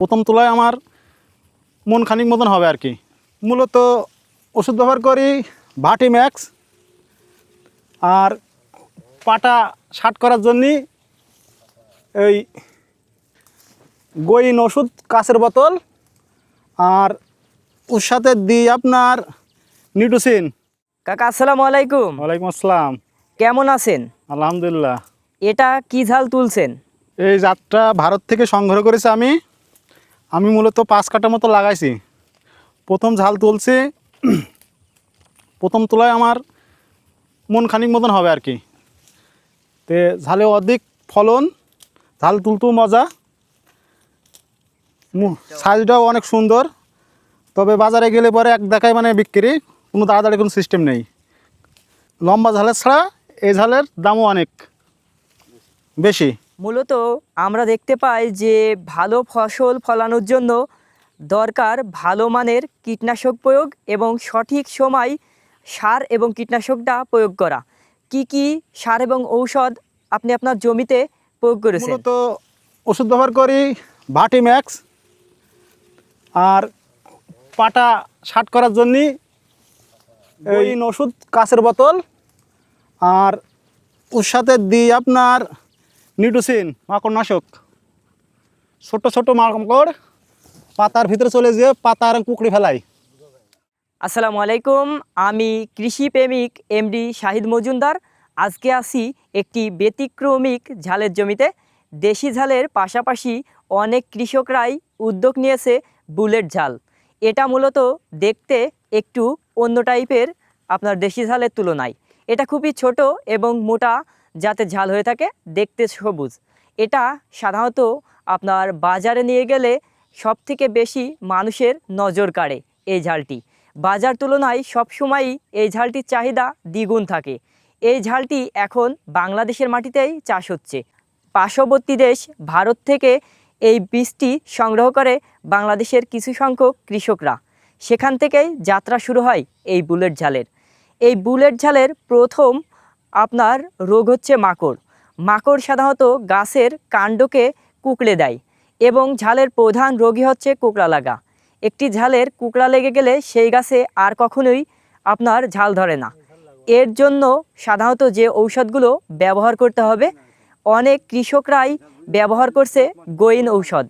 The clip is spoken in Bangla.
প্রথম তোলায় আমার মন খানিক মতন হবে আর কি। মূলত ওষুধ ব্যবহার করি ভাটি ম্যাক্স, আর পাটা শার্ট করার জন্যে এই গোইন ওষুধ কাঁচের বোতল, আর ওর সাথে দিই আপনার নিউট্রিশন। কাকা আসসালামু আলাইকুম। ওয়ালাইকুম আসসালাম। কেমন আছেন? আলহামদুলিল্লাহ। এটা কি ঝাল তুলছেন? এই জাতটা ভারত থেকে সংগ্রহ করেছি আমি মূলত 5 কাঠা মতো লাগাইছি। প্রথম ঝাল তুলছি, প্রথম তোলায় আমার মন খানিক মতন হবে আর কি। তে ঝালে অধিক ফলন, ঝাল তুলতেও মজা, সাইজটাও অনেক সুন্দর। তবে বাজারে গেলে পরে এক দেখায় মানে বিক্রি, কোনো তাড়াতাড়ি কোনো সিস্টেম নেই। লম্বা ঝালের ছাড়া এই ঝালের দামও অনেক বেশি। মূলত আমরা দেখতে পাই যে ভালো ফসল ফলানোর জন্য দরকার ভালো মানের কীটনাশক প্রয়োগ এবং সঠিক সময় সার এবং কীটনাশকটা প্রয়োগ করা। কি কি সার এবং ঔষধ আপনি আপনার জমিতে প্রয়োগ করেছেন? মূলত ওষুধ ব্যবহার করি ভাটি ম্যাক্স, আর পাটা শার্ট করার জন্যে এই ওষুধ কাঁচের বোতল, আর ওর সাথে দিই আপনার নিউট্রিশন মাকড়নাশক। ছোট ছোট মাকড় পাতার ভিতরে চলে যেয়ে পাতার কুকড়ি ফেলাই। আসসালামু আলাইকুম, আমি কৃষি প্রেমিক এমডি শাহিদ মজুমদার। আজকে আসি একটি ব্যতিক্রমিক ঝালের জমিতে। দেশি ঝালের পাশাপাশি অনেক কৃষকরাই উদ্যোগ নিয়েছে বুলেট ঝাল। এটা মূলত দেখতে একটু অন্য টাইপের আপনার দেশি ঝালের তুলনায়। এটা খুবই ছোট এবং মোটা জাতের ঝাল হয়ে থাকে, দেখতে সবুজ। এটা সাধারণত আপনার বাজারে নিয়ে গেলে সবথেকে বেশি মানুষের নজর কাড়ে এই ঝালটি। বাজার তুলনায় সবসময়ই এই ঝালটির চাহিদা দ্বিগুণ থাকে। এই ঝালটি এখন বাংলাদেশের মাটিতেই চাষ হচ্ছে। পার্শ্ববর্তী দেশ ভারত থেকে এই বীজটি সংগ্রহ করে বাংলাদেশের কিছু সংখ্যক কৃষকরা। সেখান থেকেই যাত্রা শুরু হয় এই বুলেট ঝালের। এই বুলেট ঝালের প্রথম আপনার রোগ হচ্ছে মাকড়। মাকড় সাধারণত গাছের কাণ্ডকে কুঁকড়ে দেয় এবং ঝালের প্রধান রোগী হচ্ছে কুকড়া লাগা। একটি ঝালের কুকড়া লেগে গেলে সেই গাছে আর কখনোই আপনার ঝাল ধরে না। এর জন্য সাধারণত যে ঔষধগুলো ব্যবহার করতে হবে, অনেক কৃষকরাই ব্যবহার করছে গোইন ঔষধ।